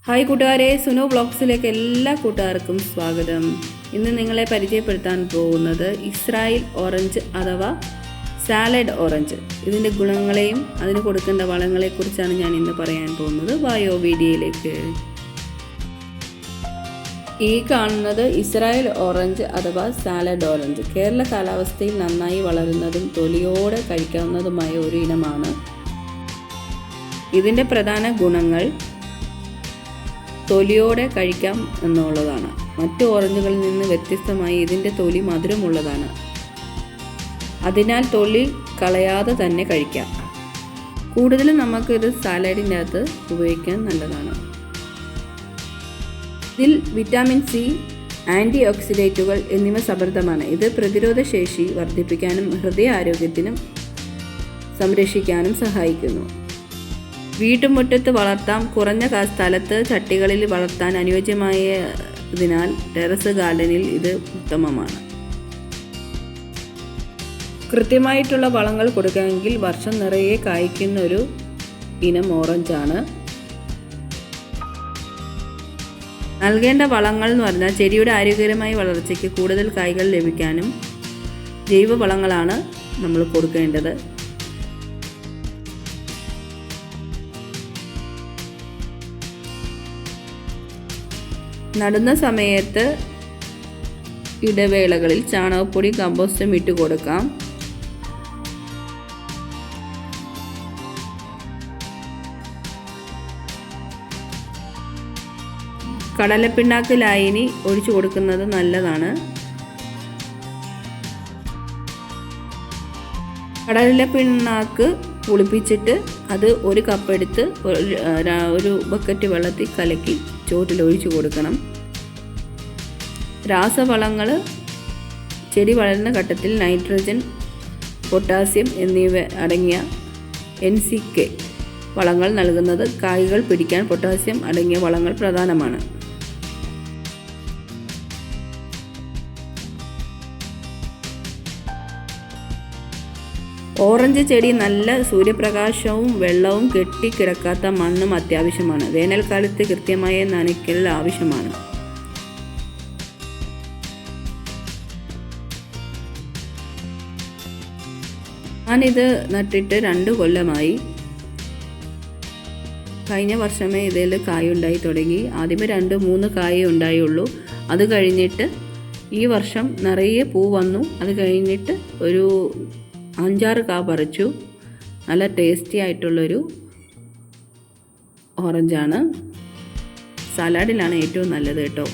Hi കൂട്ടുകാരെ, സുനോ വ്ളോഗ്സിലേക്ക് എല്ലാ കൂട്ടുകാർക്കും സ്വാഗതം. ഇന്ന് നിങ്ങളെ പരിചയപ്പെടുത്താൻ പോകുന്നത് ഇസ്രായേൽ ഓറഞ്ച് അഥവാ സാലഡ് ഓറഞ്ച്. ഇതിൻ്റെ ഗുണങ്ങളെയും അതിന് കൊടുക്കേണ്ട വളങ്ങളെക്കുറിച്ചാണ് ഞാൻ ഇന്ന് പറയാൻ പോകുന്നത്. വായോ വീഡിയോയിലേക്ക്. ഈ കാണുന്നത് ഇസ്രായേൽ ഓറഞ്ച് അഥവാ സാലഡ് ഓറഞ്ച്. കേരള കാലാവസ്ഥയിൽ നന്നായി വളരുന്നതും തൊലിയോടെ കഴിക്കാവുന്നതുമായ ഒരു ഇനമാണ്. ഇതിൻ്റെ പ്രധാന ഗുണങ്ങൾ തൊലിയോടെ കഴിക്കാം എന്നുള്ളതാണ്. മറ്റു ഓറഞ്ചുകളിൽ നിന്ന് വ്യത്യസ്തമായി ഇതിൻ്റെ തൊലി മധുരമുള്ളതാണ്. അതിനാൽ തൊലി കളയാതെ തന്നെ കഴിക്കാം. കൂടുതലും നമുക്കിത് സാലഡിൻ്റെ അകത്ത് ഉപയോഗിക്കാൻ നല്ലതാണ്. ഇതിൽ വിറ്റാമിൻ സി, ആൻറ്റി ഓക്സിഡേറ്റുകൾ എന്നിവ സമൃദ്ധമാണ്. ഇത് പ്രതിരോധശേഷി വർദ്ധിപ്പിക്കാനും ഹൃദയാരോഗ്യത്തിനും സംരക്ഷിക്കാനും സഹായിക്കുന്നു. വീട്ടുമുറ്റത്ത് വളർത്താം. കുറഞ്ഞ സ്ഥലത്ത് ചട്ടികളിൽ വളർത്താൻ അനുയോജ്യമായതിനാൽ ടെറസ് ഗാർഡനിൽ ഇത് ഉത്തമമാണ്. കൃത്യമായിട്ടുള്ള വളങ്ങൾ കൊടുക്കാമെങ്കിൽ വർഷം നിറയെ കായ്ക്കുന്ന ഒരു ഇനം ഓറഞ്ചാണ്. നൽകേണ്ട വളങ്ങൾ എന്ന് പറഞ്ഞാൽ ചെടിയുടെ ആരോഗ്യകരമായ വളർച്ചയ്ക്ക് കൂടുതൽ കായ്കൾ ലഭിക്കാനും ജൈവ വളങ്ങളാണ് നമ്മൾ കൊടുക്കേണ്ടത്. നടുന്ന സമയത്ത് ഇടവേളകളിൽ ചാണകപ്പൊടി, കമ്പോസ്റ്റും ഇട്ട് കൊടുക്കാം. കടലപ്പിണ്ണാക്ക് ലായനി ഒഴിച്ചു കൊടുക്കുന്നത് നല്ലതാണ്. കടലപ്പിണ്ണാക്ക് പുളിപ്പിച്ചിട്ട് അത് ഒരു കപ്പ് എടുത്ത് ഒരു ബക്കറ്റ് വെള്ളത്തിൽ കലക്കി ചോട്ടിൽ ഒഴിച്ചു കൊടുക്കണം. രാസവളങ്ങൾ ചെടി വളരുന്ന ഘട്ടത്തിൽ നൈട്രജൻ, പൊട്ടാസ്യം എന്നിവ അടങ്ങിയ NPK വളങ്ങൾ നൽകുന്നത് കായ്കൾ പിടിക്കാൻ പൊട്ടാസ്യം അടങ്ങിയ വളങ്ങൾ പ്രധാനമാണ്. ഓറഞ്ച് ചെടി നല്ല സൂര്യപ്രകാശവും വെള്ളവും കെട്ടിക്കിടക്കാത്ത മണ്ണും അത്യാവശ്യമാണ്. വേനൽക്കാലത്ത് കൃത്യമായ നനയ്ക്കൽ ആവശ്യമാണ്. ഞാനിത് നട്ടിട്ട് 2 കൊല്ലമായി. കഴിഞ്ഞ വർഷമേ ഇതിൽ കായുണ്ടായി തുടങ്ങി. ആദ്യമേ 2-3 കായേ ഉണ്ടായുള്ളൂ. അത് കഴിഞ്ഞിട്ട് ഈ വർഷം നിറയെ പൂ വന്നു. അത് കഴിഞ്ഞിട്ട് ഒരു 5-6 കാ പറിച്ചു. നല്ല ടേസ്റ്റി ആയിട്ടുള്ളൊരു ഓറഞ്ചാണ്. സലാഡിലാണ് ഏറ്റവും നല്ലത് കേട്ടോ.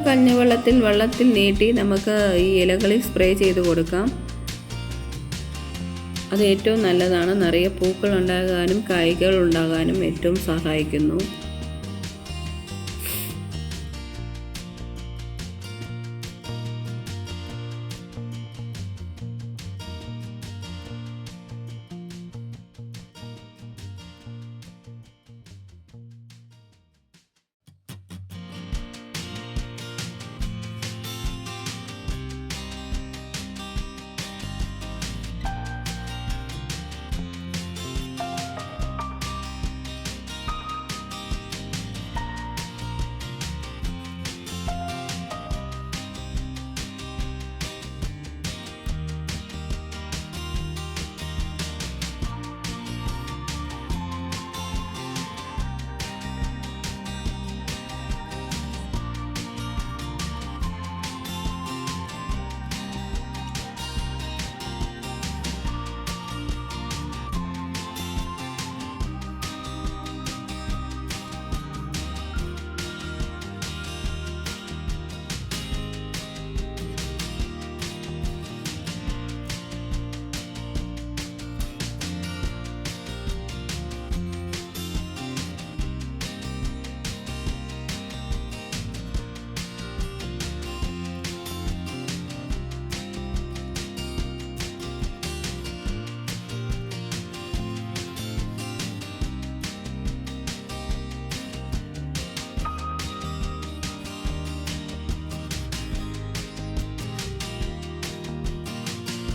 കഞ്ഞിവെള്ളത്തിൽ നീട്ടി നമുക്ക് ഈ ഇലകളിൽ സ്പ്രേ ചെയ്ത് കൊടുക്കാം. അത് ഏറ്റവും നല്ലതാണ്. നിറയെ പൂക്കൾ ഉണ്ടാകാനും കായ്കൾ ഉണ്ടാകാനും ഏറ്റവും സഹായിക്കുന്നു.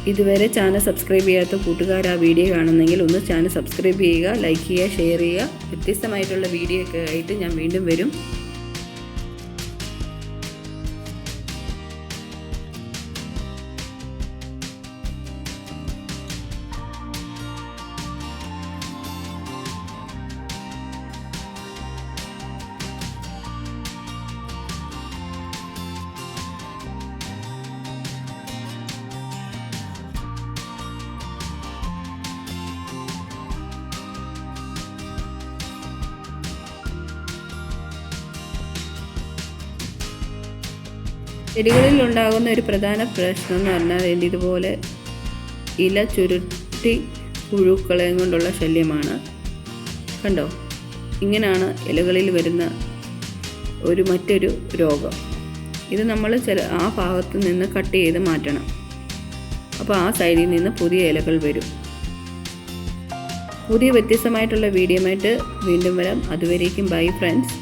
ഇതുവരെ ചാനൽ സബ്സ്ക്രൈബ് ചെയ്യാത്ത കൂട്ടുകാർ ആ വീഡിയോ കാണുന്നെങ്കിൽ ഒന്ന് ചാനൽ സബ്സ്ക്രൈബ് ചെയ്യുക, ലൈക്ക് ചെയ്യുക, ഷെയർ ചെയ്യുക. വ്യത്യസ്തമായിട്ടുള്ള വീഡിയോ ഒക്കെ ആയിട്ട് ഞാൻ വീണ്ടും വരും. ചെടികളിൽ ഉണ്ടാകുന്ന ഒരു പ്രധാന പ്രശ്നം എന്ന് പറഞ്ഞാൽ ഇതുപോലെ ഇല ചുരുട്ടി പുഴുക്കളെയും കൊണ്ടുള്ള ശല്യമാണ്. കണ്ടോ, ഇങ്ങനെയാണ് ഇലകളിൽ വരുന്ന മറ്റൊരു രോഗം. ഇത് നമ്മൾ ആ ഭാഗത്ത് നിന്ന് കട്ട് ചെയ്ത് മാറ്റണം. അപ്പോൾ ആ സൈഡിൽ നിന്ന് പുതിയ ഇലകൾ വരും. പുതിയ വ്യത്യസ്തമായിട്ടുള്ള വീഡിയോയുമായിട്ട് വീണ്ടും വരാം. അതുവരേക്കും ബൈ ഫ്രണ്ട്സ്.